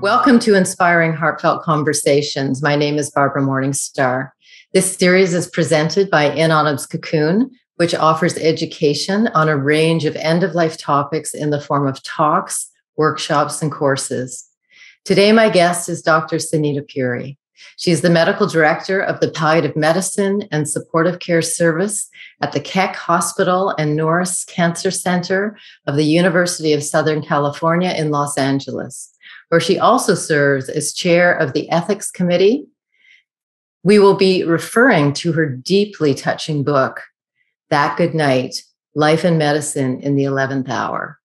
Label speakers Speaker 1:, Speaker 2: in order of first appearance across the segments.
Speaker 1: Welcome to Inspiring Heartfelt Conversations. My name is Barbara Morningstar. This series is presented by In Autumn's Cocoon, which offers education on a range of end-of-life topics in the form of talks, workshops, and courses. Today, my guest is Dr. Sunita Puri. She is the medical director of the Palliative Medicine and Supportive Care Service at the Keck Hospital and Norris Cancer Center of the University of Southern California in Los Angeles, where she also serves as chair of the Ethics Committee. We will be referring to her deeply touching book, That Good Night, Life and Medicine in the 11th Hour.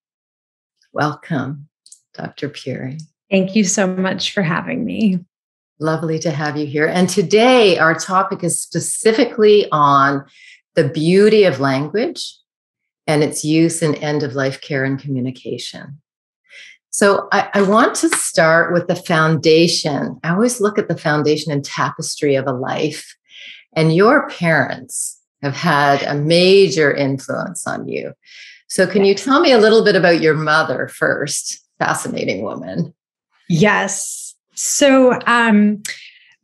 Speaker 1: Welcome, Dr. Puri.
Speaker 2: Thank you so much for having me.
Speaker 1: Lovely to have you here. And today our topic is specifically on the beauty of language and its use in end-of-life care and communication. So I want to start with the foundation. I always look at the foundation and tapestry of a life, and your parents have had a major influence on you. So can you tell me a little bit about your mother first? Fascinating woman.
Speaker 2: Yes. So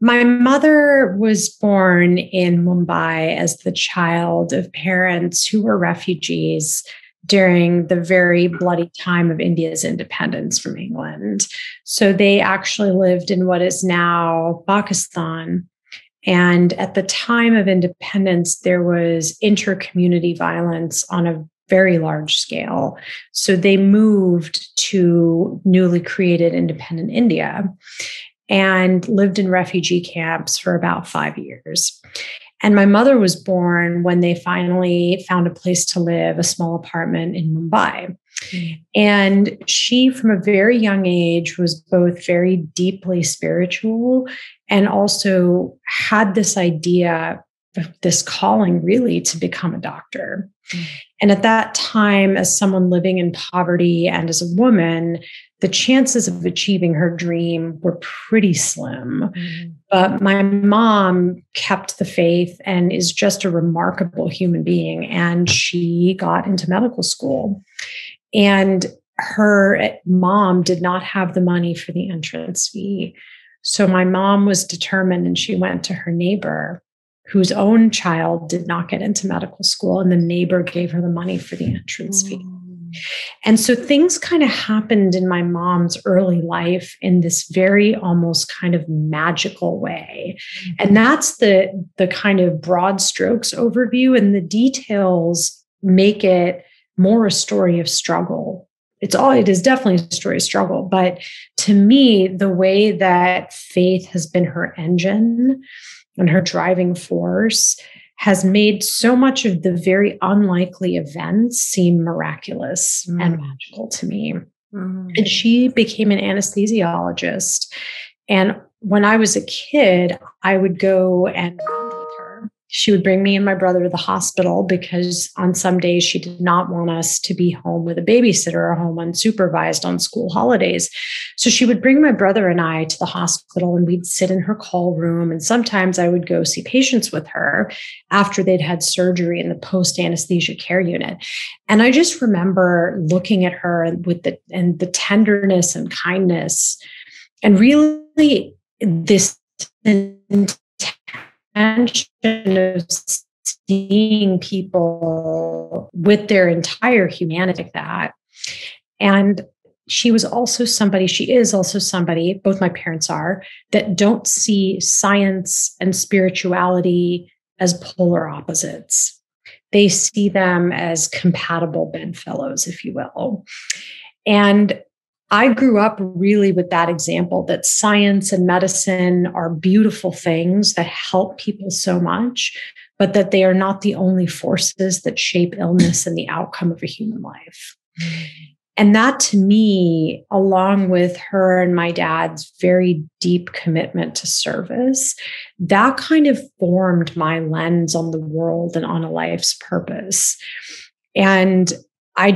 Speaker 2: my mother was born in Mumbai as the child of parents who were refugees during the very bloody time of India's independence from England. So they actually lived in what is now Pakistan. And at the time of independence, there was inter-community violence on a very large scale. So they moved to newly created independent India and lived in refugee camps for about 5 years. And my mother was born when they finally found a place to live, a small apartment in Mumbai. And she, from a very young age, was both very deeply spiritual and also had this idea, this calling really to become a doctor. And at that time, as someone living in poverty and as a woman, the chances of achieving her dream were pretty slim. But my mom kept the faith and is just a remarkable human being. And she got into medical school. And her mom did not have the money for the entrance fee. So my mom was determined, and she went to her neighbor, whose own child did not get into medical school, and the neighbor gave her the money for the entrance fee. And so things kind of happened in my mom's early life in this very almost kind of magical way. And that's the kind of broad strokes overview, and the details make it more a story of struggle. It is definitely a story of struggle. But to me, the way that faith has been her engine and her driving force has made so much of the very unlikely events seem miraculous and magical to me. And she became an anesthesiologist. And when I was a kid, I would go and round with her. She would bring me and my brother to the hospital because on some days she did not want us to be home with a babysitter or home unsupervised on school holidays. So she would bring my brother and I to the hospital, and we'd sit in her call room. And sometimes I would go see patients with her after they'd had surgery in the post-anesthesia care unit. And I just remember looking at her with the tenderness and kindness, and really this intention of seeing people with their entire humanity like that. And she is also somebody, both my parents are, that don't see science and spirituality as polar opposites. They see them as compatible bedfellows, if you will. And I grew up really with that example that science and medicine are beautiful things that help people so much, but that they are not the only forces that shape illness and the outcome of a human life. And that, to me, along with her and my dad's very deep commitment to service, that kind of formed my lens on the world and on a life's purpose. And I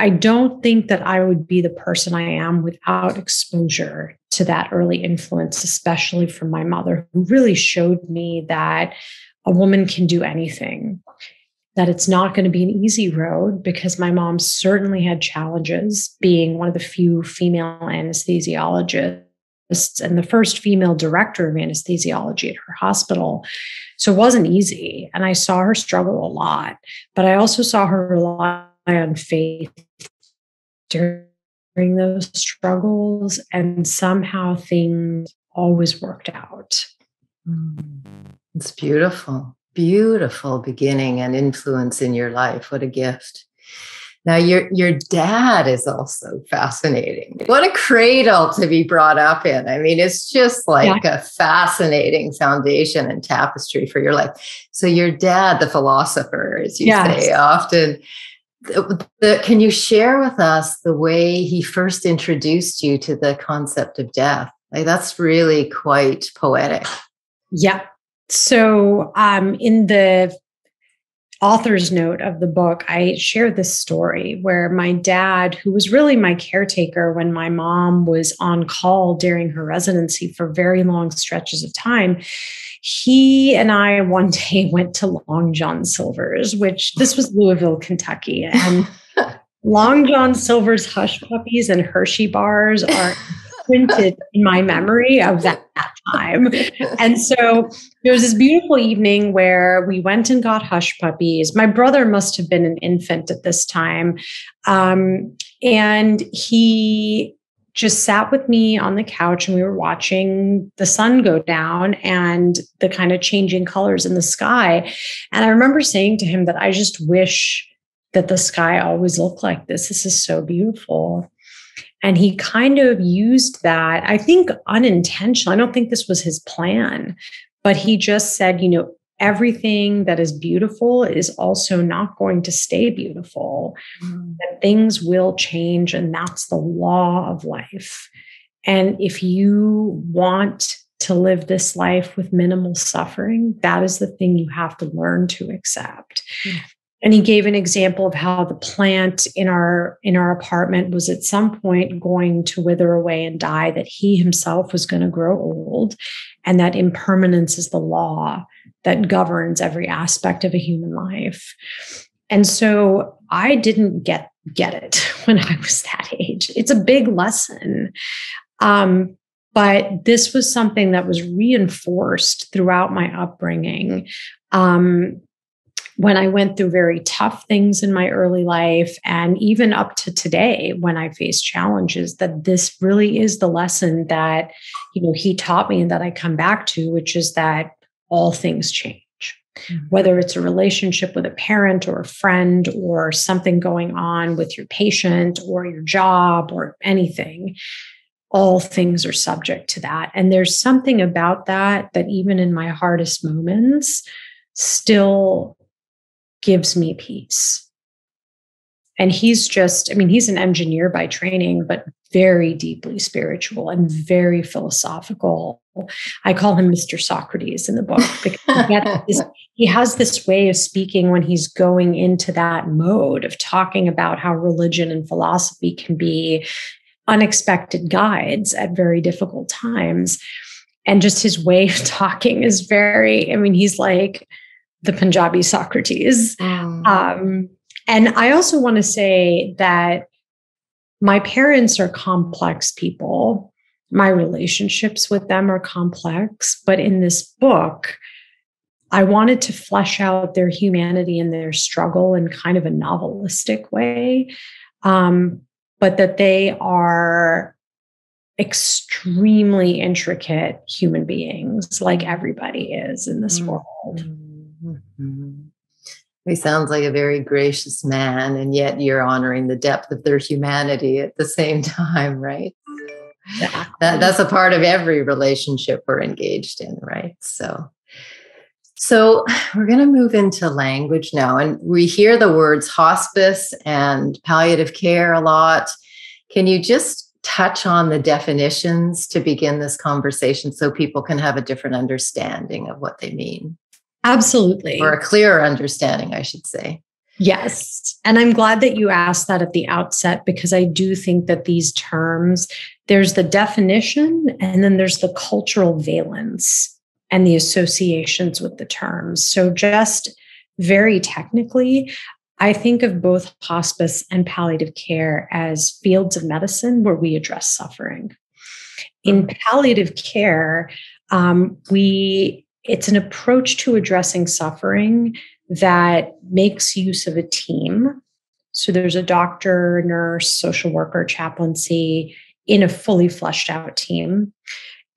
Speaker 2: don't think that I would be the person I am without exposure to that early influence, especially from my mother, who really showed me that a woman can do anything. that it's not going to be an easy road because my mom certainly had challenges being one of the few female anesthesiologists and the first female director of anesthesiology at her hospital. So it wasn't easy. And I saw her struggle a lot, but I also saw her rely on faith during those struggles. And somehow things always worked out.
Speaker 1: It's beautiful. Beautiful beginning and influence in your life. What a gift. Now, your dad is also fascinating. What a cradle to be brought up in. I mean, it's just like a fascinating foundation and tapestry for your life. So your dad, the philosopher, as you say often, can you share with us the way he first introduced you to the concept of death? Like, that's really quite poetic.
Speaker 2: Yeah. So in the author's note of the book, I share this story where my dad, who was really my caretaker when my mom was on call during her residency for very long stretches of time, he and I one day went to Long John Silver's, which this was Louisville, Kentucky. And Long John Silver's Hush Puppies and Hershey bars are printed in my memory of that time. And so there was this beautiful evening where we went and got Hush Puppies. My brother must have been an infant at this time. And he just sat with me on the couch and we were watching the sun go down and the kind of changing colors in the sky. And I remember saying to him that I just wish that the sky always looked like this. This is so beautiful. And he kind of used that, I think unintentionally. I don't think this was his plan, but he just said, everything that is beautiful is also not going to stay beautiful. That things will change, and that's the law of life. And if you want to live this life with minimal suffering, that is the thing you have to learn to accept. And he gave an example of how the plant in our apartment was at some point going to wither away and die, that he himself was going to grow old, and that impermanence is the law that governs every aspect of a human life. And so I didn't get it when I was that age. It's a big lesson. But this was something that was reinforced throughout my upbringing. When I went through very tough things in my early life, and even up to today, when I face challenges, that this really is the lesson that, he taught me and that I come back to, which is that all things change. Whether it's a relationship with a parent or a friend or something going on with your patient or your job or anything, all things are subject to that. And there's something about that even in my hardest moments still gives me peace. And he's an engineer by training, but very deeply spiritual and very philosophical. I call him Mr. Socrates in the book because he has this way of speaking when he's going into that mode of talking about how religion and philosophy can be unexpected guides at very difficult times. And just his way of talking is he's like the Punjabi Socrates. And I also want to say that my parents are complex people. My relationships with them are complex. But in this book, I wanted to flesh out their humanity and their struggle in kind of a novelistic way, but that they are extremely intricate human beings, like everybody is in this world.
Speaker 1: He sounds like a very gracious man, and yet you're honoring the depth of their humanity at the same time, right?
Speaker 2: Yeah.
Speaker 1: That's a part of every relationship we're engaged in, right? So we're going to move into language now, and we hear the words hospice and palliative care a lot. Can you just touch on the definitions to begin this conversation so people can have a different understanding of what they mean?
Speaker 2: Absolutely.
Speaker 1: Or a clearer understanding, I should say.
Speaker 2: Yes. And I'm glad that you asked that at the outset, because I do think that these terms, there's the definition and then there's the cultural valence and the associations with the terms. So just very technically, I think of both hospice and palliative care as fields of medicine where we address suffering. In palliative care, it's an approach to addressing suffering that makes use of a team. So there's a doctor, nurse, social worker, chaplaincy in a fully fleshed out team.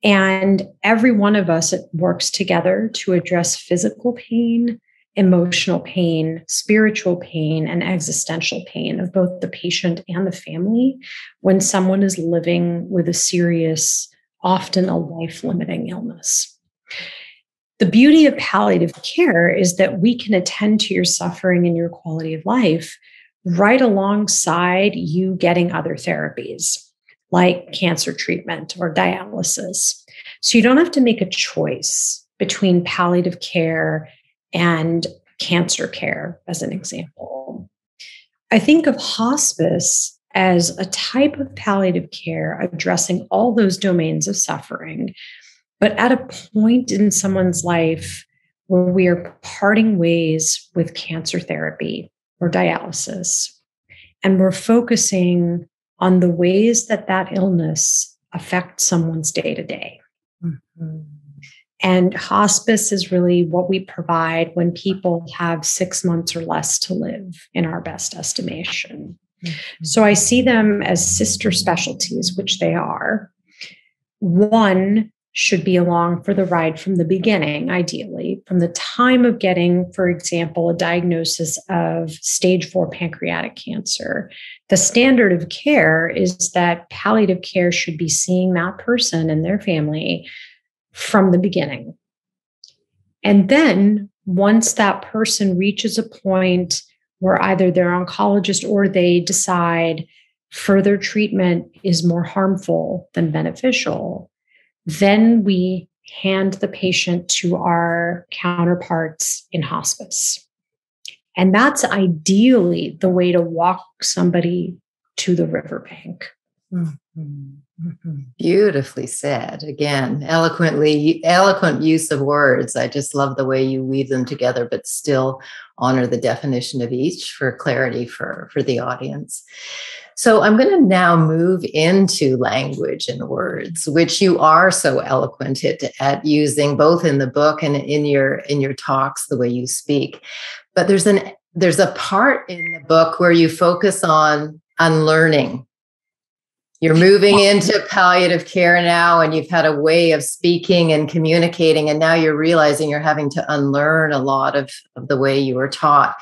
Speaker 2: And every one of us works together to address physical pain, emotional pain, spiritual pain, and existential pain of both the patient and the family when someone is living with a serious, often a life-limiting illness. The beauty of palliative care is that we can attend to your suffering and your quality of life right alongside you getting other therapies like cancer treatment or dialysis. So you don't have to make a choice between palliative care and cancer care, as an example. I think of hospice as a type of palliative care addressing all those domains of suffering, but at a point in someone's life where we are parting ways with cancer therapy or dialysis, and we're focusing on the ways that that illness affects someone's day-to-day. Mm-hmm. And hospice is really what we provide when people have 6 months or less to live, in our best estimation. Mm-hmm. So I see them as sister specialties, which they are. One should be along for the ride from the beginning, ideally, from the time of getting, for example, a diagnosis of stage 4 pancreatic cancer. The standard of care is that palliative care should be seeing that person and their family from the beginning. And then once that person reaches a point where either their oncologist or they decide further treatment is more harmful than beneficial, then we hand the patient to our counterparts in hospice. And that's ideally the way to walk somebody to the riverbank.
Speaker 1: Mm-hmm. Mm-hmm. Beautifully said. Again, eloquent use of words. I just love the way you weave them together, but still honor the definition of each for clarity for the audience. So I'm going to now move into language and words, which you are so eloquent at using, both in the book and in your talks, the way you speak. But there's a part in the book where you focus on unlearning. You're moving into palliative care now, and you've had a way of speaking and communicating, and now you're realizing you're having to unlearn a lot of the way you were taught.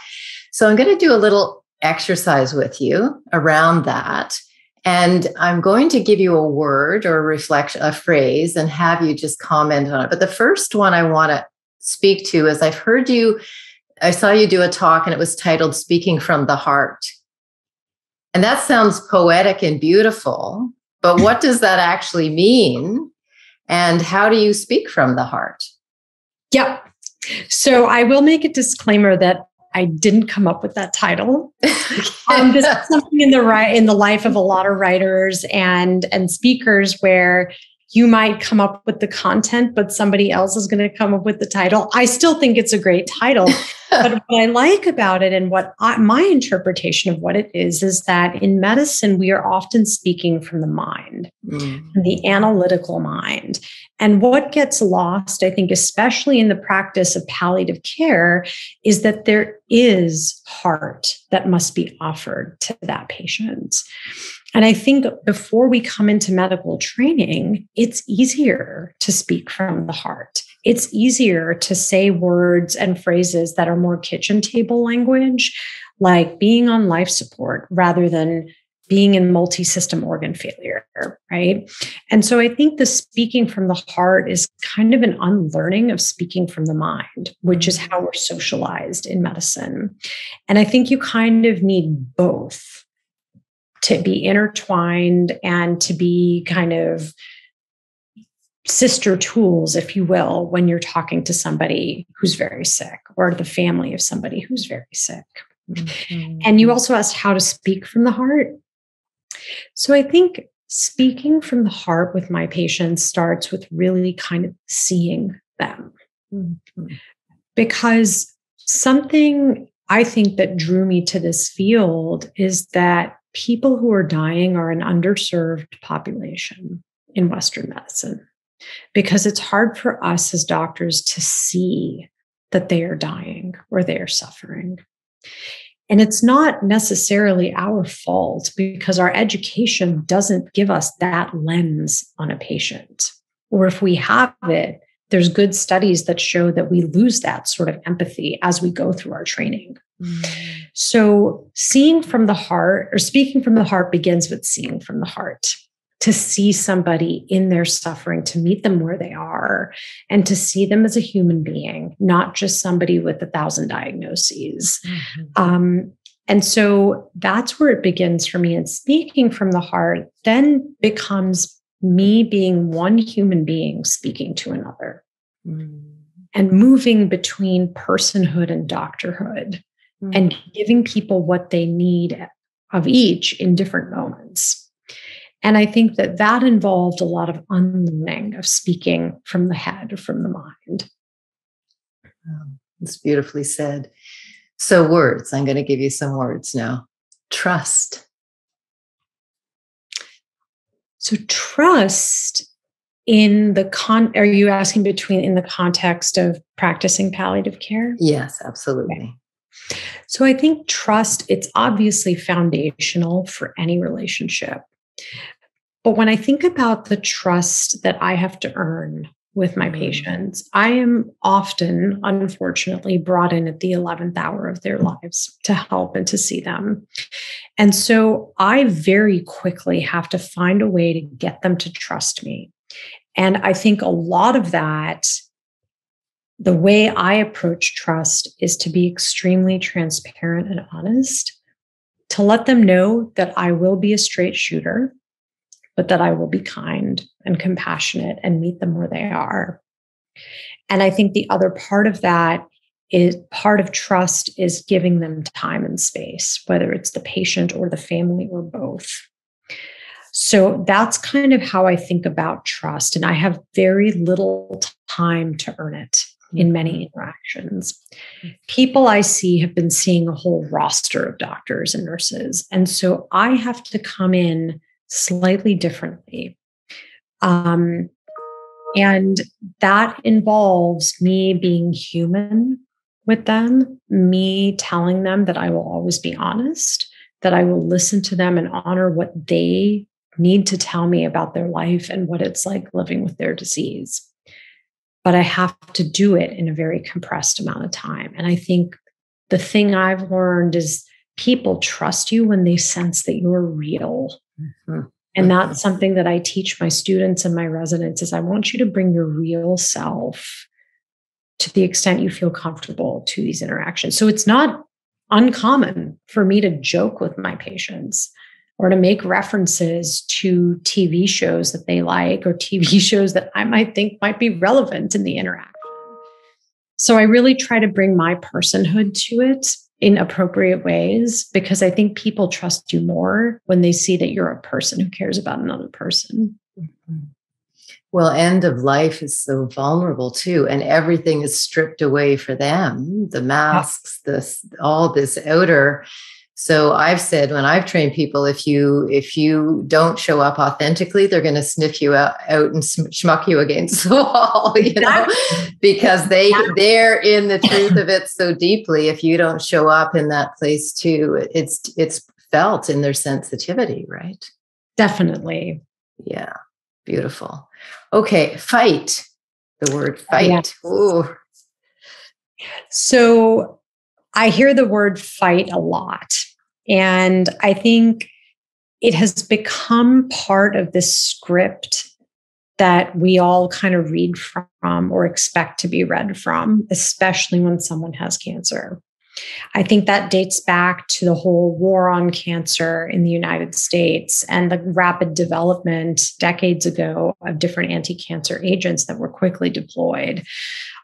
Speaker 1: So I'm going to do a little exercise with you around that. And I'm going to give you a word or a phrase, and have you just comment on it. But the first one I want to speak to is I saw you do a talk, and it was titled Speaking from the Heart. And that sounds poetic and beautiful, but what does that actually mean? And how do you speak from the heart?
Speaker 2: Yep. So I will make a disclaimer that I didn't come up with that title. This is something in the life of a lot of writers and speakers where you might come up with the content, but somebody else is going to come up with the title. I still think it's a great title. But what I like about it, and my interpretation of what it is that in medicine, we are often speaking from the mind, the analytical mind. And what gets lost, I think, especially in the practice of palliative care, is that there is heart that must be offered to that patient. And I think before we come into medical training, it's easier to speak from the heart. It's easier to say words and phrases that are more kitchen table language, like being on life support rather than being in multi-system organ failure, right? And so I think the speaking from the heart is kind of an unlearning of speaking from the mind, which is how we're socialized in medicine. And I think you kind of need both to be intertwined and to be kind of sister tools, if you will, when you're talking to somebody who's very sick or the family of somebody who's very sick. Mm-hmm. And you also asked how to speak from the heart. So I think speaking from the heart with my patients starts with really kind of seeing them. Mm-hmm. Because Something I think that drew me to this field is that people who are dying are an underserved population in Western medicine, because it's hard for us as doctors to see that they are dying or they are suffering. And it's not necessarily our fault, because our education doesn't give us that lens on a patient. Or if we have it, there's good studies that show that we lose that sort of empathy as we go through our training. So seeing from the heart, or speaking from the heart, begins with seeing from the heart. To see somebody in their suffering, to meet them where they are, and to see them as a human being, not just somebody with 1,000 diagnoses. And so that's where it begins for me. And speaking from the heart then becomes me being one human being speaking to another, and moving between personhood and doctorhood, and giving people what they need of each in different moments. And I think that that involved a lot of unlearning of speaking from the head or from the mind.
Speaker 1: It's beautifully said. So words, I'm going to give you some words now. Trust.
Speaker 2: So trust in the are you asking between in the context of practicing palliative care?
Speaker 1: Yes, absolutely.
Speaker 2: Okay. So I think trust, it's obviously foundational for any relationship. But when I think about the trust that I have to earn with my patients, I am often, unfortunately, brought in at the 11th hour of their lives to help and to see them. And so I very quickly have to find a way to get them to trust me. And I think a lot of that, the way I approach trust, is to be extremely transparent and honest, to let them know that I will be a straight shooter, but that I will be kind and compassionate and meet them where they are. And I think the other part of that is part of trust is giving them time and space, whether it's the patient or the family or both. So that's kind of how I think about trust. And I have very little time to earn it in many interactions. People I see have been seeing a whole roster of doctors and nurses. And so I have to come in slightly differently. And that involves me being human with them, me telling them that I will always be honest, that I will listen to them and honor what they need to tell me about their life and what it's like living with their disease. But I have to do it in a very compressed amount of time. And I think the thing I've learned is people trust you when they sense that you're real. And that's something that I teach my students and my residents is I want you to bring your real self to the extent you feel comfortable to these interactions. So it's not uncommon for me to joke with my patients or to make references to TV shows that they like or TV shows that I might think might be relevant in the interaction. So I really try to bring my personhood to it in appropriate ways, because I think people trust you more when they see that you're a person who cares about another person.
Speaker 1: Well, end of life is so vulnerable too, and everything is stripped away for them, the masks, all this outer. So I've said when I've trained people, if you don't show up authentically, they're going to sniff you out and schmuck you against the wall, because they're in the truth of it so deeply. If you don't show up in that place too, it's felt in their sensitivity, right?
Speaker 2: Definitely.
Speaker 1: Yeah. Beautiful. Okay. Fight. The word fight.
Speaker 2: Yes.
Speaker 1: Ooh.
Speaker 2: So I hear the word fight a lot. And I think it has become part of this script that we all kind of read from or expect to be read from, especially when someone has cancer. I think that dates back to the whole war on cancer in the United States and the rapid development decades ago of different anti-cancer agents that were quickly deployed.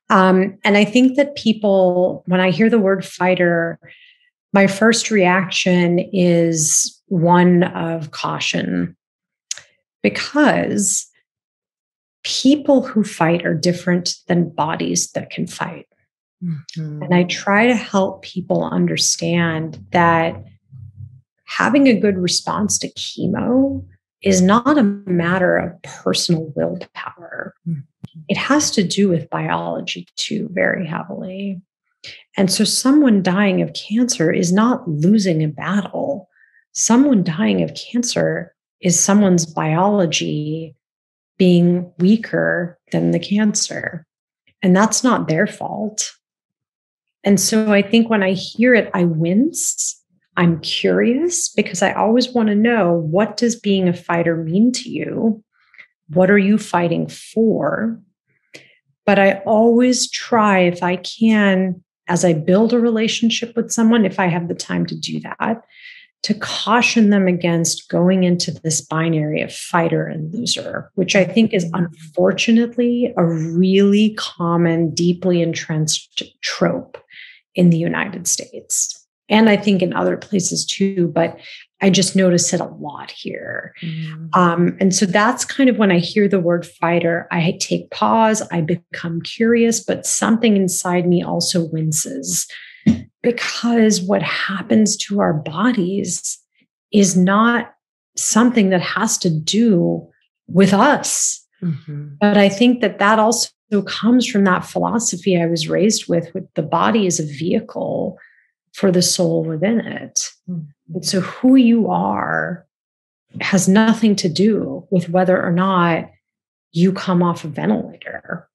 Speaker 2: And I think that people, when I hear the word fighter, my first reaction is one of caution, because people who fight are different than bodies that can fight. And I try to help people understand that having a good response to chemo is not a matter of personal willpower. It has to do with biology too, very heavily. And so someone dying of cancer is not losing a battle. Someone dying of cancer is someone's biology being weaker than the cancer. And that's not their fault. And so I think when I hear it, I wince. I'm curious because I always want to know, what does being a fighter mean to you? What are you fighting for? But I always try, if I can, as I build a relationship with someone, if I have the time to do that, to caution them against going into this binary of fighter and loser, which I think is unfortunately a really common, deeply entrenched trope in the United States. And I think in other places too, but I just notice it a lot here. And so that's kind of when I hear the word fighter, I take pause, I become curious, but something inside me also winces, because what happens to our bodies is not something that has to do with us. But I think that that also comes from that philosophy I was raised with the body is a vehicle for the soul within it. And so who you are has nothing to do with whether or not you come off a ventilator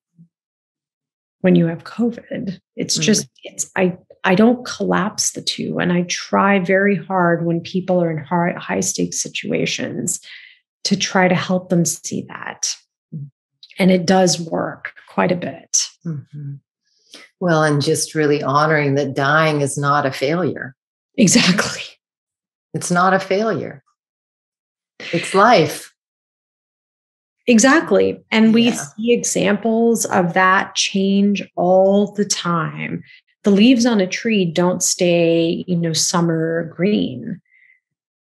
Speaker 2: when you have COVID. It's just, I don't collapse the two. And I try very hard when people are in high stakes situations to try to help them see that. And it does work quite a bit.
Speaker 1: Well, and just really honoring that dying is not a failure.
Speaker 2: Exactly.
Speaker 1: It's not a failure. It's life.
Speaker 2: Exactly. And we see examples of that change all the time. The leaves on a tree don't stay, summer green.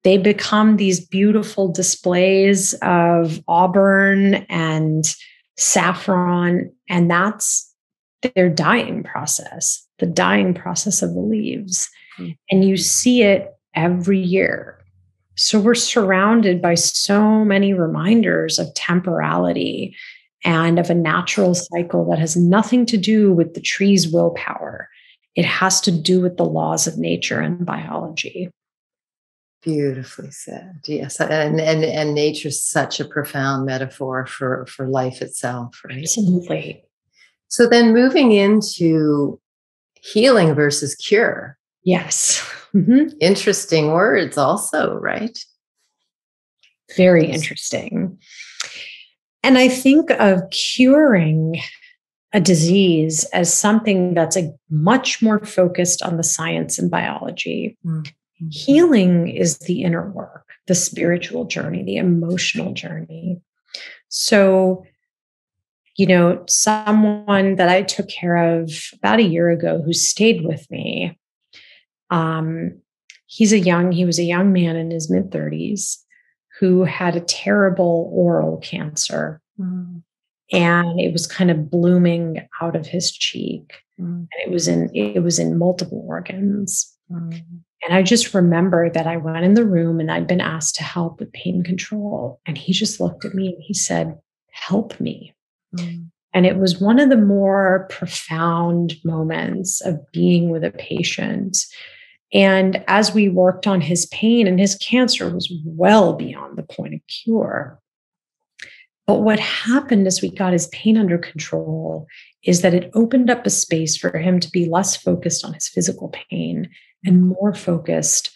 Speaker 2: They become these beautiful displays of auburn and saffron, and that's their dying process, the dying process of the leaves. And you see it every year. So we're surrounded by so many reminders of temporality and of a natural cycle that has nothing to do with the tree's willpower. It has to do with the laws of nature and biology.
Speaker 1: Beautifully said. Yes. And nature's such a profound metaphor for life itself, right?
Speaker 2: Absolutely.
Speaker 1: So then moving into healing versus cure.
Speaker 2: Yes.
Speaker 1: Interesting words also, right?
Speaker 2: Very interesting. And I think of curing a disease as something that's much more focused on the science and biology. Healing is the inner work, the spiritual journey, the emotional journey. So, someone that I took care of about a year ago who stayed with me, he was a young man in his mid-30s who had a terrible oral cancer. And it was kind of blooming out of his cheek. And it was in multiple organs. And I just remember that I went in the room and I'd been asked to help with pain control. And he just looked at me and he said, "Help me." And it was one of the more profound moments of being with a patient. And as we worked on his pain, and his cancer was well beyond the point of cure. But what happened as we got his pain under control is that it opened up a space for him to be less focused on his physical pain and more focused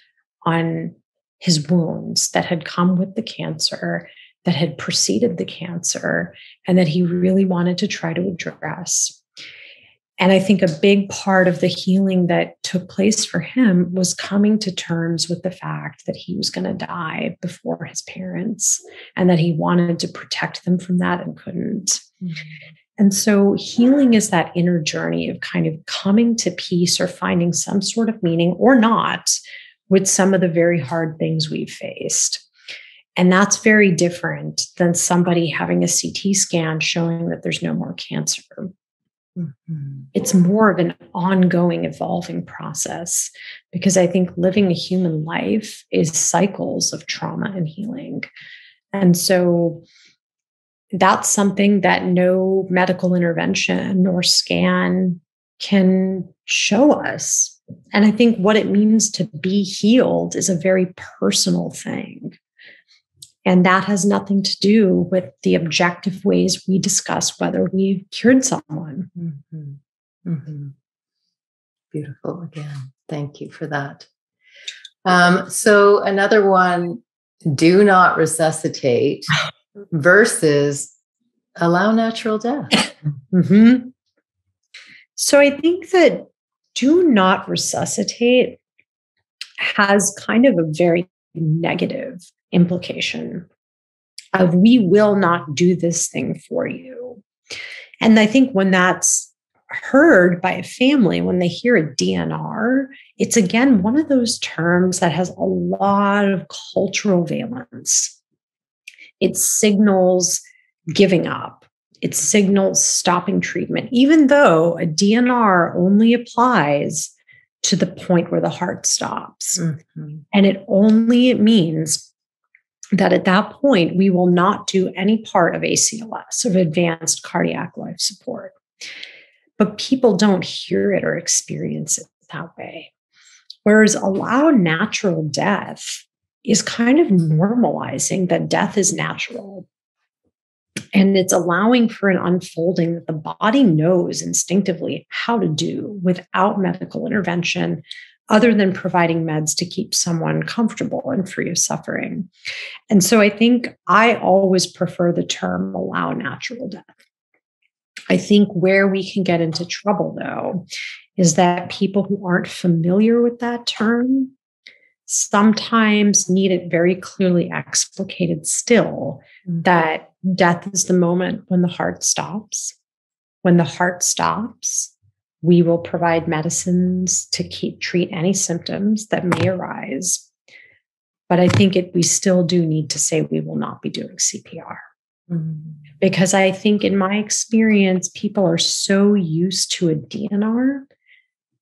Speaker 2: on his wounds that had come with the cancer, that had preceded the cancer, and that he really wanted to try to address. And I think a big part of the healing that took place for him was coming to terms with the fact that he was going to die before his parents and that he wanted to protect them from that and couldn't. And so healing is that inner journey of kind of coming to peace or finding some sort of meaning or not with some of the very hard things we've faced. And that's very different than somebody having a CT scan showing that there's no more cancer.
Speaker 1: Mm-hmm.
Speaker 2: It's more of an ongoing, evolving process, because I think living a human life is cycles of trauma and healing. And so that's something that no medical intervention or scan can show us. And I think what it means to be healed is a very personal thing. And that has nothing to do with the objective ways we discuss whether we cured someone.
Speaker 1: Mm-hmm. Mm-hmm. Beautiful again. Thank you for that. So another one, do not resuscitate versus allow natural death.
Speaker 2: Mm-hmm. So I think that do not resuscitate has kind of a very negative implication of we will not do this thing for you. And I think when that's heard by a family, when they hear a DNR, it's again one of those terms that has a lot of cultural valence. It signals giving up. It signals stopping treatment, even though a DNR only applies to the point where the heart stops.
Speaker 1: Mm-hmm.
Speaker 2: And it only means that at that point, we will not do any part of ACLS, of advanced cardiac life support. But people don't hear it or experience it that way. Whereas allow natural death is kind of normalizing that death is natural. And it's allowing for an unfolding that the body knows instinctively how to do without medical intervention, other than providing meds to keep someone comfortable and free of suffering. And so I think I always prefer the term allow natural death. I think where we can get into trouble, though, is that people who aren't familiar with that term sometimes need it very clearly explicated still, that death is the moment when the heart stops. When the heart stops, we will provide medicines to treat any symptoms that may arise. But I think we still do need to say we will not be doing CPR.
Speaker 1: Mm-hmm.
Speaker 2: Because I think in my experience, people are so used to a DNR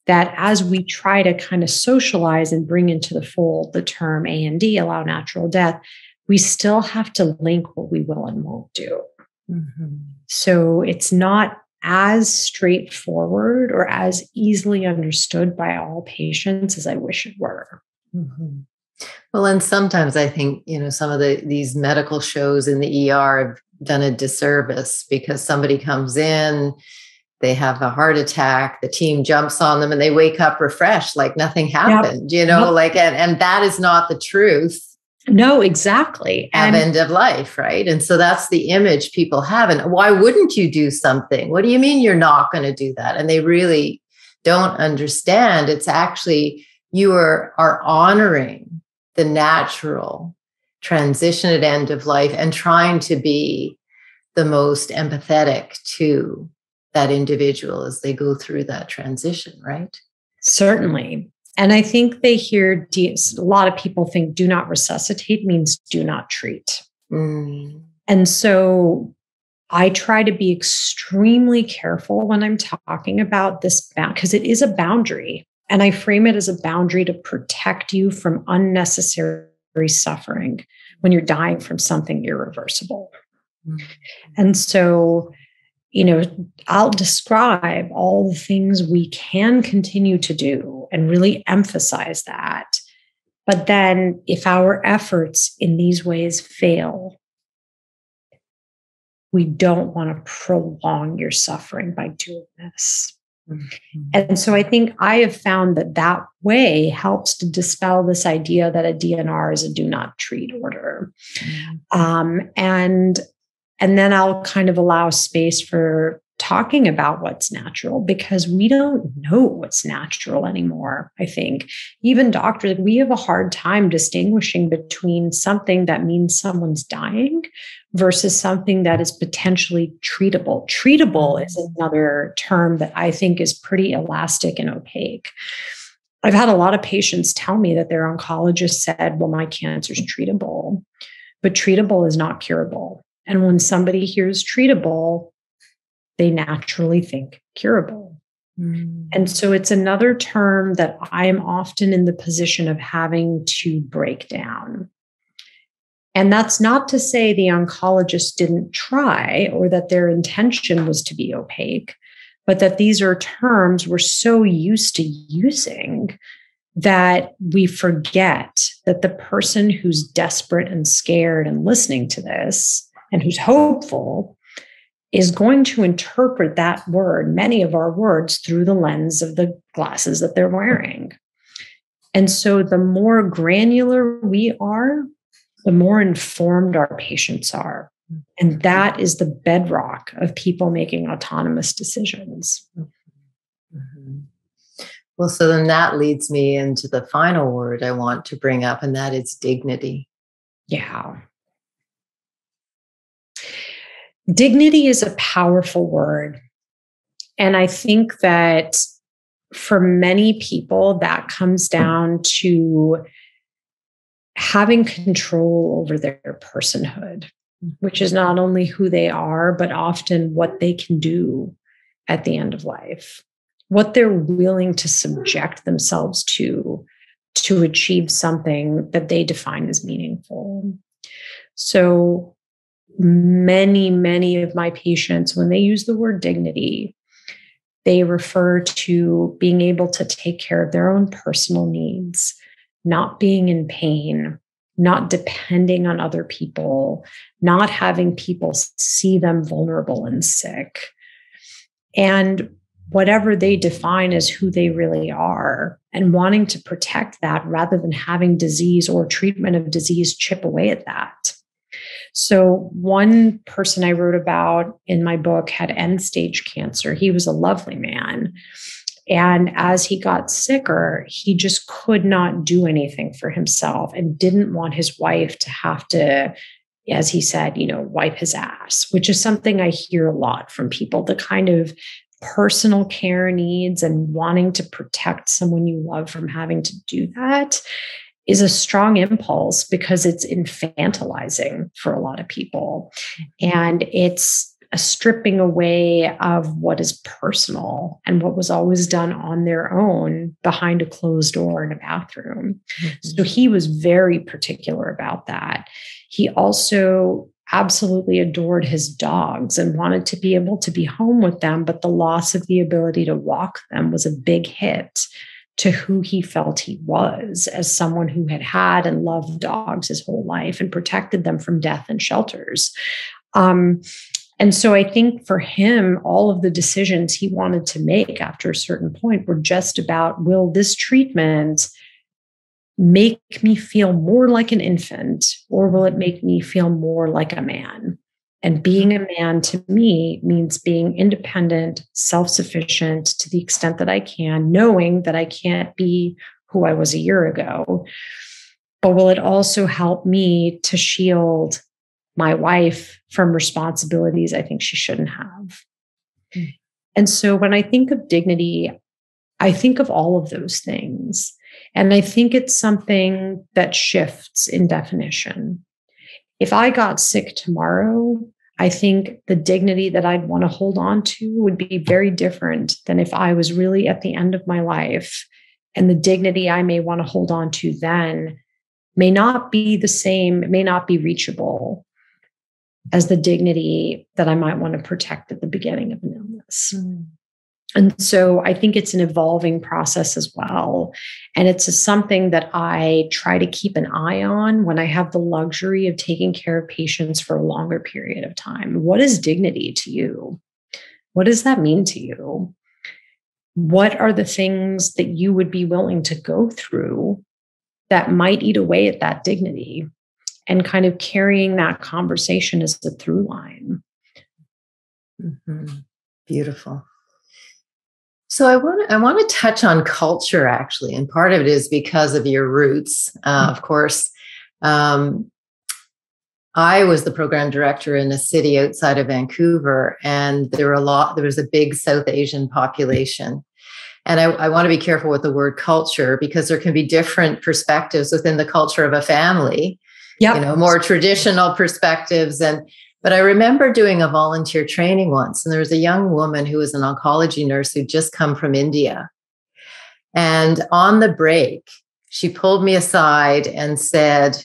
Speaker 2: that as we try to kind of socialize and bring into the fold the term A&D, allow natural death, we still have to link what we will and won't do.
Speaker 1: Mm-hmm.
Speaker 2: So it's not as straightforward or as easily understood by all patients as I wish it were.
Speaker 1: Mm-hmm. Well, and sometimes I think, some of these medical shows in the ER have done a disservice because somebody comes in, they have a heart attack, the team jumps on them and they wake up refreshed, like nothing happened,
Speaker 2: Yep.
Speaker 1: and that is not the truth.
Speaker 2: No, exactly.
Speaker 1: Of end of life, right? And so that's the image people have. And why wouldn't you do something? What do you mean you're not going to do that? And they really don't understand. It's actually, you are honoring the natural transition at end of life and trying to be the most empathetic to that individual as they go through that transition, right?
Speaker 2: Certainly. And I think they hear, a lot of people think do not resuscitate means do not treat.
Speaker 1: Mm.
Speaker 2: And so I try to be extremely careful when I'm talking about this, because it is a boundary. And I frame it as a boundary to protect you from unnecessary suffering when you're dying from something irreversible. Mm. And so, I'll describe all the things we can continue to do and really emphasize that. But then if our efforts in these ways fail, we don't want to prolong your suffering by doing this. Mm-hmm. And so I think I have found that way helps to dispel this idea that a DNR is a do not treat order. Mm-hmm. And then I'll kind of allow space for talking about what's natural, because we don't know what's natural anymore. I think even doctors, we have a hard time distinguishing between something that means someone's dying versus something that is potentially treatable. Treatable is another term that I think is pretty elastic and opaque. I've had a lot of patients tell me that their oncologist said, well, my cancer is treatable, but treatable is not curable. And when somebody hears treatable, they naturally think curable. And so it's another term that I'm often in the position of having to break down. And that's not to say the oncologist didn't try or that their intention was to be opaque, but that these are terms we're so used to using that we forget that the person who's desperate and scared and listening to this and who's hopeful is going to interpret that word, many of our words, through the lens of the glasses that they're wearing. And so the more granular we are, the more informed our patients are. And that is the bedrock of people making autonomous decisions.
Speaker 1: Mm-hmm. Well, so then that leads me into the final word I want to bring up, and that is dignity.
Speaker 2: Yeah. Dignity is a powerful word. And I think that for many people, that comes down to having control over their personhood, which is not only who they are, but often what they can do at the end of life, what they're willing to subject themselves to achieve something that they define as meaningful. So many of my patients, when they use the word dignity, they refer to being able to take care of their own personal needs, not being in pain, not depending on other people, not having people see them vulnerable and sick. And whatever they define as who they really are, and wanting to protect that rather than having disease or treatment of disease chip away at that. So one person I wrote about in my book had end-stage cancer. He was a lovely man. And as he got sicker, he just could not do anything for himself and didn't want his wife to have to, as he said, wipe his ass, which is something I hear a lot from people, the kind of personal care needs and wanting to protect someone you love from having to do that is a strong impulse because it's infantilizing for a lot of people. And it's a stripping away of what is personal and what was always done on their own behind a closed door in a bathroom. Mm-hmm. So he was very particular about that. He also absolutely adored his dogs and wanted to be able to be home with them, but the loss of the ability to walk them was a big hit to who he felt he was as someone who had and loved dogs his whole life and protected them from death and shelters. And so I think for him, all of the decisions he wanted to make after a certain point were just about, will this treatment make me feel more like an infant, or will it make me feel more like a man? And being a man to me means being independent, self-sufficient to the extent that I can, knowing that I can't be who I was a year ago. But will it also help me to shield my wife from responsibilities I think she shouldn't have? Mm. And so when I think of dignity, I think of all of those things. And I think it's something that shifts in definition. If I got sick tomorrow, I think the dignity that I'd want to hold on to would be very different than if I was really at the end of my life. And the dignity I may want to hold on to then may not be the same, it may not be reachable as the dignity that I might want to protect at the beginning of an illness. Mm. And so I think it's an evolving process as well. And it's something that I try to keep an eye on when I have the luxury of taking care of patients for a longer period of time. What is dignity to you? What does that mean to you? What are the things that you would be willing to go through that might eat away at that dignity? And kind of carrying that conversation as a through line.
Speaker 1: Mm-hmm. Beautiful. So I want to touch on culture, actually, and part of it is because of your roots. Of course, I was the program director in a city outside of Vancouver, and there was a big South Asian population. And I want to be careful with the word culture because there can be different perspectives within the culture of a family. Yep. More traditional perspectives. And But I remember doing a volunteer training once, and there was a young woman who was an oncology nurse who'd just come from India. And on the break, she pulled me aside and said,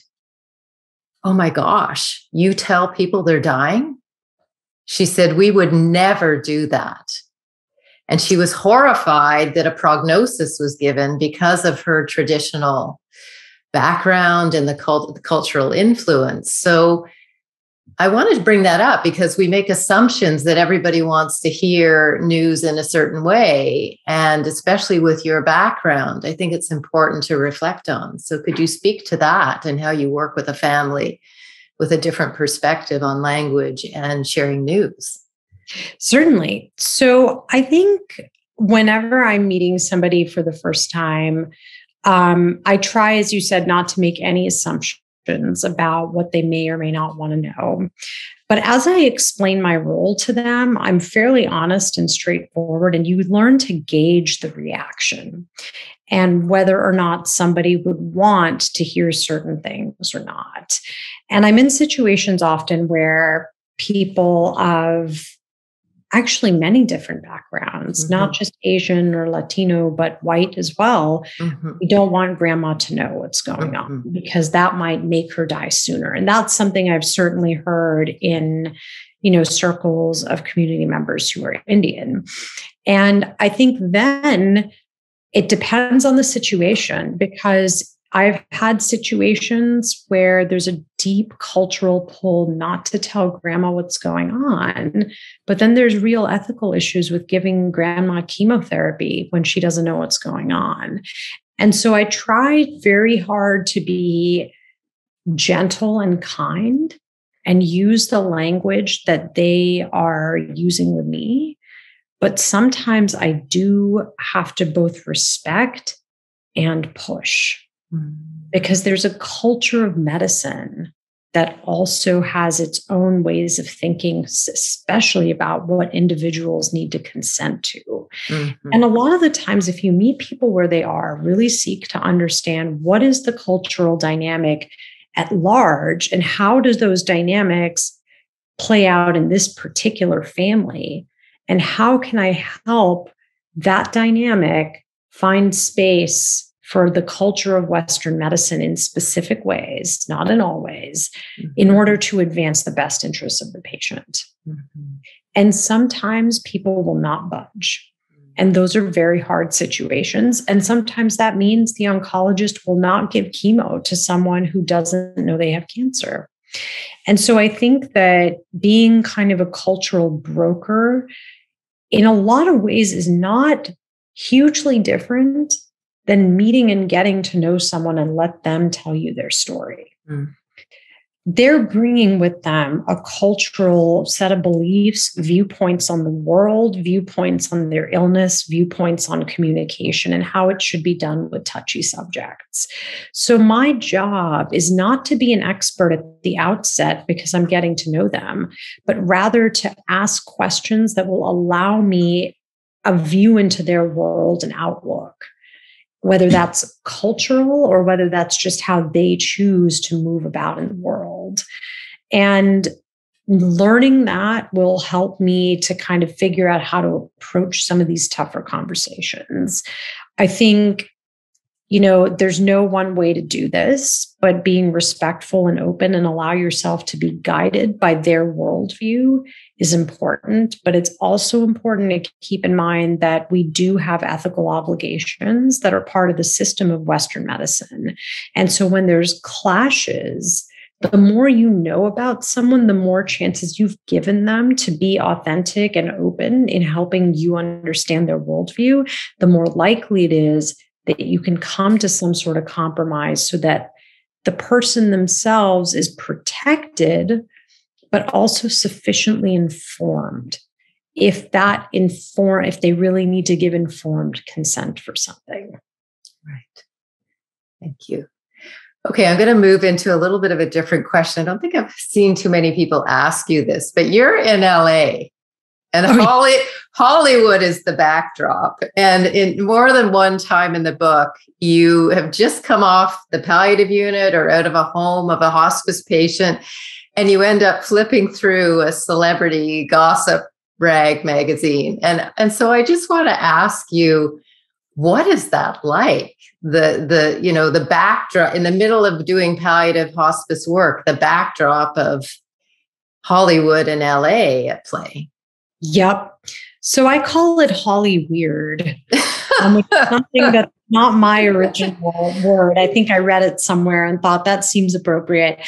Speaker 1: "Oh my gosh, you tell people they're dying?" She said, "We would never do that." And she was horrified that a prognosis was given because of her traditional background and the cultural influence. So I wanted to bring that up because we make assumptions that everybody wants to hear news in a certain way. And especially with your background, I think it's important to reflect on. So could you speak to that and how you work with a family with a different perspective on language and sharing news?
Speaker 2: Certainly. So I think whenever I'm meeting somebody for the first time, I try, as you said, not to make any assumptions about what they may or may not want to know. But as I explain my role to them, I'm fairly honest and straightforward, and you learn to gauge the reaction and whether or not somebody would want to hear certain things or not. And I'm in situations often where people of actually many different backgrounds, not just Asian or Latino, but white as well. We don't want grandma to know what's going on because that might make her die sooner. And that's something I've certainly heard in, circles of community members who are Indian. And I think then it depends on the situation, because I've had situations where there's a deep cultural pull not to tell grandma what's going on, but then there's real ethical issues with giving grandma chemotherapy when she doesn't know what's going on. And so I try very hard to be gentle and kind and use the language that they are using with me. But sometimes I do have to both respect and push. Because there's a culture of medicine that also has its own ways of thinking, especially about what individuals need to consent to. And a lot of the times, if you meet people where they are, really seek to understand what is the cultural dynamic at large and how does those dynamics play out in this particular family, and how can I help that dynamic find space for the culture of Western medicine in specific ways, not in all ways, in order to advance the best interests of the patient. And sometimes people will not budge. And those are very hard situations. And sometimes that means the oncologist will not give chemo to someone who doesn't know they have cancer. And so I think that being kind of a cultural broker in a lot of ways is not hugely different than meeting and getting to know someone and let them tell you their story. They're bringing with them a cultural set of beliefs, viewpoints on the world, viewpoints on their illness, viewpoints on communication, and how it should be done with touchy subjects. So my job is not to be an expert at the outset because I'm getting to know them, but rather to ask questions that will allow me a view into their world and outlook, whether that's cultural or whether that's just how they choose to move about in the world. And learning that will help me to kind of figure out how to approach some of these tougher conversations. I think, there's no one way to do this, but being respectful and open and allow yourself to be guided by their worldview is important. But it's also important to keep in mind that we do have ethical obligations that are part of the system of Western medicine. And so when there's clashes, the more you know about someone, the more chances you've given them to be authentic and open in helping you understand their worldview, the more likely it is that you can come to some sort of compromise so that the person themselves is protected, but also sufficiently informed if they really need to give informed consent for something.
Speaker 1: Right. Thank you. Okay, I'm going to move into a little bit of a different question. I don't think I've seen too many people ask you this, but you're in LA. And Hollywood is the backdrop. And in more than one time in the book, you have just come off the palliative unit or out of a home of a hospice patient. And you end up flipping through a celebrity gossip rag magazine. And so I just want to ask you, what is that like? The backdrop in the middle of doing palliative hospice work, the backdrop of Hollywood and LA at play.
Speaker 2: Yep. So I call it Holly weird. It's something that's not my original word. I think I read it somewhere and thought that seems appropriate.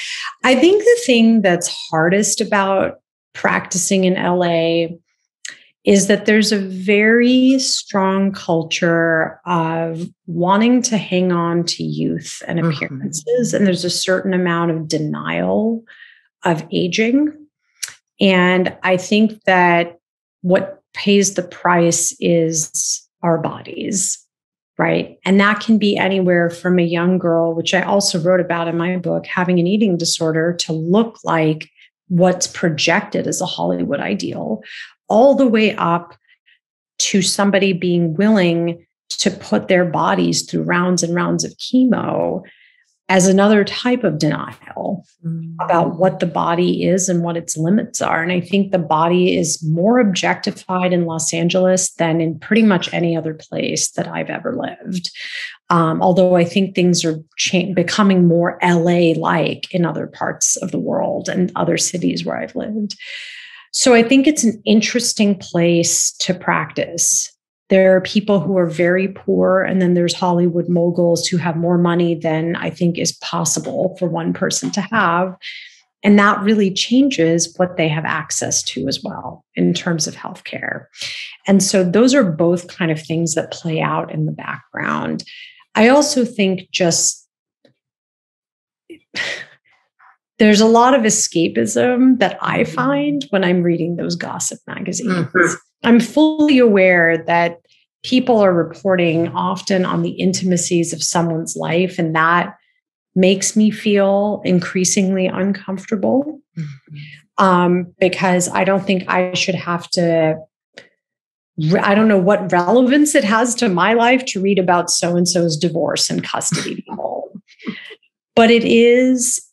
Speaker 2: I think the thing that's hardest about practicing in LA is that there's a very strong culture of wanting to hang on to youth and appearances. And there's a certain amount of denial of aging. And I think that what pays the price is our bodies, right? And that can be anywhere from a young girl, which I also wrote about in my book, having an eating disorder, to look like what's projected as a Hollywood ideal, all the way up to somebody being willing to put their bodies through rounds and rounds of chemo as another type of denial about what the body is and what its limits are. And I think the body is more objectified in Los Angeles than in pretty much any other place that I've ever lived. Although I think things are becoming more LA-like in other parts of the world and other cities where I've lived. So I think it's an interesting place to practice. There are people who are very poor, and then there's Hollywood moguls who have more money than I think is possible for one person to have. And that really changes what they have access to as well in terms of healthcare. And so those are both kind of things that play out in the background. I also think just there's a lot of escapism that I find when I'm reading those gossip magazines. I'm fully aware that people are reporting often on the intimacies of someone's life, and that makes me feel increasingly uncomfortable because I don't think I should have to. I don't know what relevance it has to my life to read about so-and-so's divorce and custody battle, but it is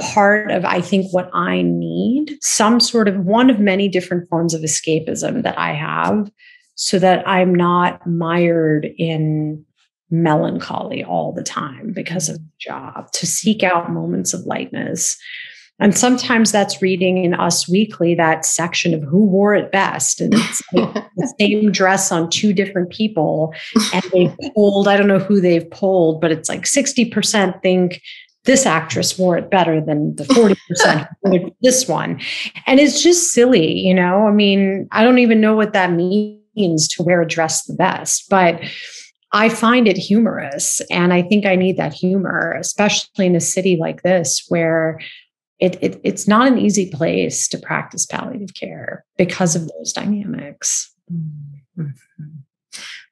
Speaker 2: part of, I think, what I need, some sort of one of many different forms of escapism that I have so that I'm not mired in melancholy all the time because of the job, to seek out moments of lightness. And sometimes that's reading in Us Weekly, that section of who wore it best. And it's like the same dress on two different people. And they've polled, I don't know who they've polled, but it's like 60% think this actress wore it better than the 40% who did this one. And it's just silly, you know? I mean, I don't even know what that means to wear a dress the best, but I find it humorous. And I think I need that humor, especially in a city like this, where it's not an easy place to practice palliative care because of those dynamics.
Speaker 1: Mm-hmm.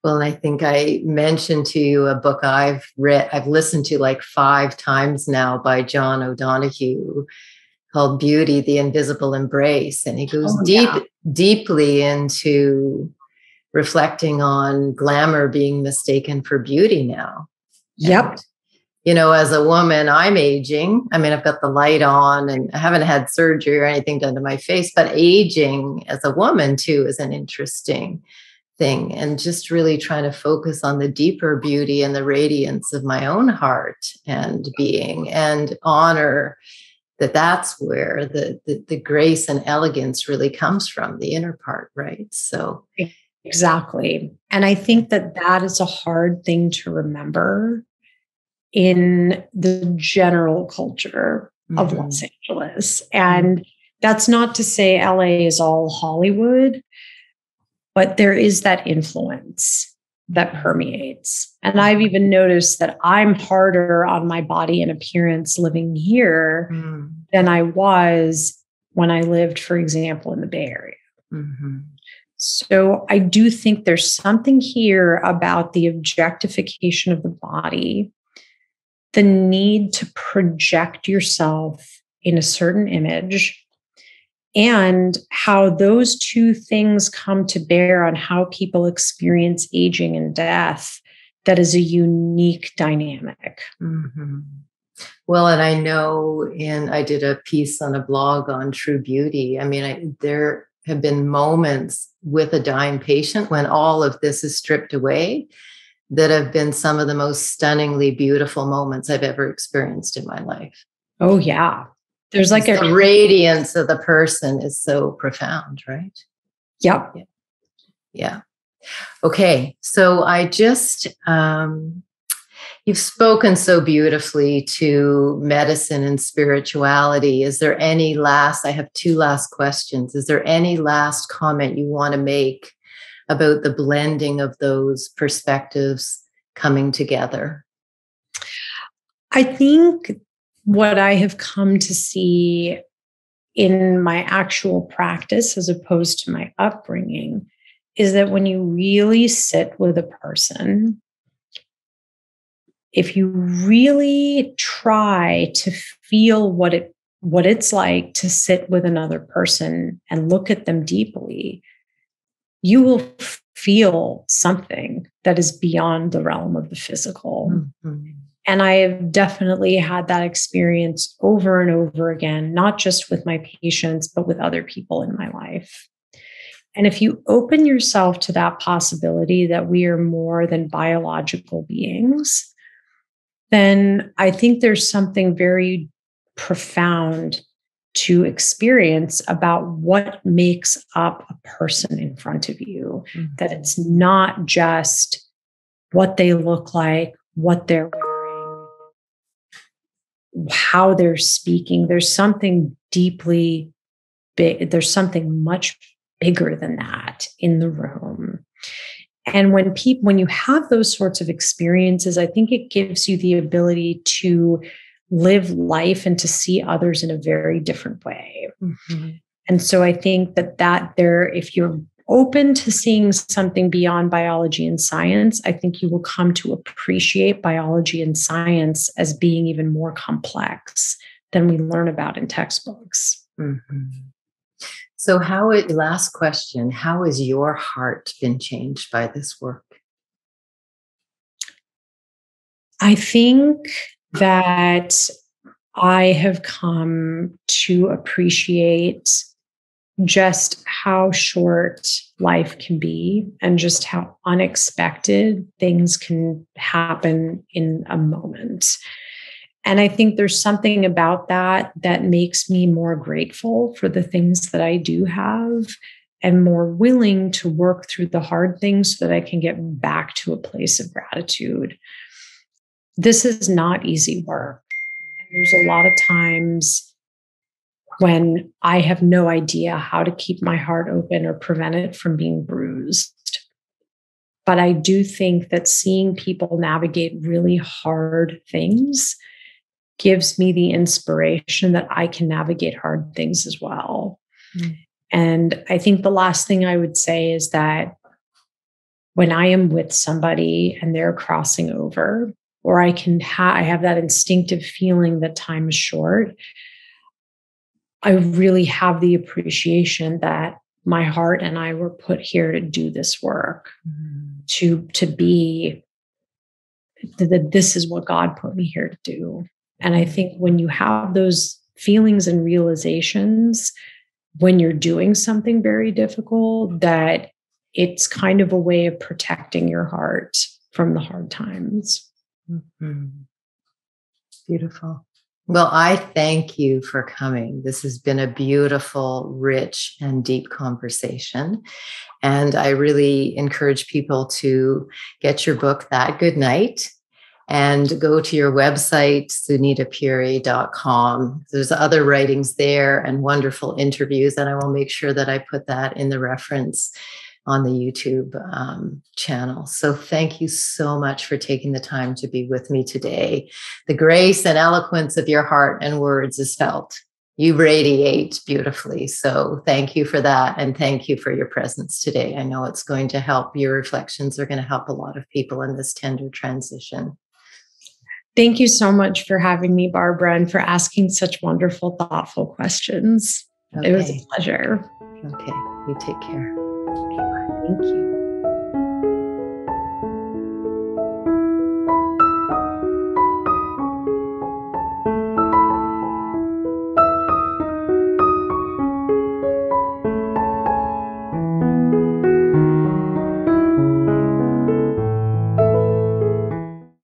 Speaker 1: Well, and I think I mentioned to you a book I've listened to like 5 times now by John O'Donohue called Beauty, the Invisible Embrace. And he goes deeply into reflecting on glamour being mistaken for beauty now.
Speaker 2: Yep.
Speaker 1: And, you know, as a woman, I'm aging. I mean, I've got the light on and I haven't had surgery or anything done to my face, but aging as a woman too is an interesting thing, and just really trying to focus on the deeper beauty and the radiance of my own heart and being, and honor that's where the grace and elegance really comes from, the inner part, right? So
Speaker 2: exactly. And I think that is a hard thing to remember in the general culture of Los Angeles. And that's not to say LA is all Hollywood, but there is that influence that permeates. And I've even noticed that I'm harder on my body and appearance living here than I was when I lived, for example, in the Bay Area. Mm-hmm. So I do think there's something here about the objectification of the body, the need to project yourself in a certain image, and how those two things come to bear on how people experience aging and death. That is a unique dynamic. Mm-hmm.
Speaker 1: Well, and I know I did a piece on a blog on true beauty. I mean, there have been moments with a dying patient when all of this is stripped away that have been some of the most stunningly beautiful moments I've ever experienced in my life.
Speaker 2: Oh, yeah. There's like
Speaker 1: the radiance of the person is so profound, right?
Speaker 2: Yep.
Speaker 1: Yeah. Okay. So I just, you've spoken so beautifully to medicine and spirituality. Is there any I have two last questions. Is there any last comment you want to make about the blending of those perspectives coming together?
Speaker 2: I think what I have come to see in my actual practice, as opposed to my upbringing, is that when you really sit with a person, if you really try to feel what it's like to sit with another person and look at them deeply, you will feel something that is beyond the realm of the physical. Mm-hmm. And I have definitely had that experience over and over again, not just with my patients, but with other people in my life. And if you open yourself to that possibility that we are more than biological beings, then I think there's something very profound to experience about what makes up a person in front of you. Mm-hmm. That it's not just what they look like, what they're wearing, how they're speaking. There's something deeply big. There's something much bigger than that in the room. And when you have those sorts of experiences, I think it gives you the ability to live life and to see others in a very different way. Mm-hmm. And so I think if you're open to seeing something beyond biology and science, I think you will come to appreciate biology and science as being even more complex than we learn about in textbooks.
Speaker 1: Mm-hmm. So last question, how has your heart been changed by this work?
Speaker 2: I think that I have come to appreciate just how short life can be and just how unexpected things can happen in a moment. And I think there's something about that makes me more grateful for the things that I do have and more willing to work through the hard things so that I can get back to a place of gratitude. This is not easy work. And there's a lot of times when I have no idea how to keep my heart open or prevent it from being bruised. But I do think that seeing people navigate really hard things gives me the inspiration that I can navigate hard things as well. Mm. And I think the last thing I would say is that when I am with somebody and they're crossing over, or I have that instinctive feeling that time is short, I really have the appreciation that my heart and I were put here to do this work, to be that this is what God put me here to do. And I think when you have those feelings and realizations, when you're doing something very difficult, that it's kind of a way of protecting your heart from the hard times.
Speaker 1: Mm-hmm. Beautiful. Well, I thank you for coming. This has been a beautiful, rich, and deep conversation. And I really encourage people to get your book, That Good Night, and go to your website, sunitapuri.com. There's other writings there and wonderful interviews, and I will make sure that I put that in the reference on the YouTube channel. So thank you so much for taking the time to be with me today. The grace and eloquence of your heart and words is felt. You radiate beautifully. So thank you for that. And thank you for your presence today. I know it's going to help. Your reflections are going to help a lot of people in this tender transition.
Speaker 2: Thank you so much for having me, Barbara, and for asking such wonderful, thoughtful questions. Okay. It was a pleasure.
Speaker 1: Okay. You take care.
Speaker 2: Thank you.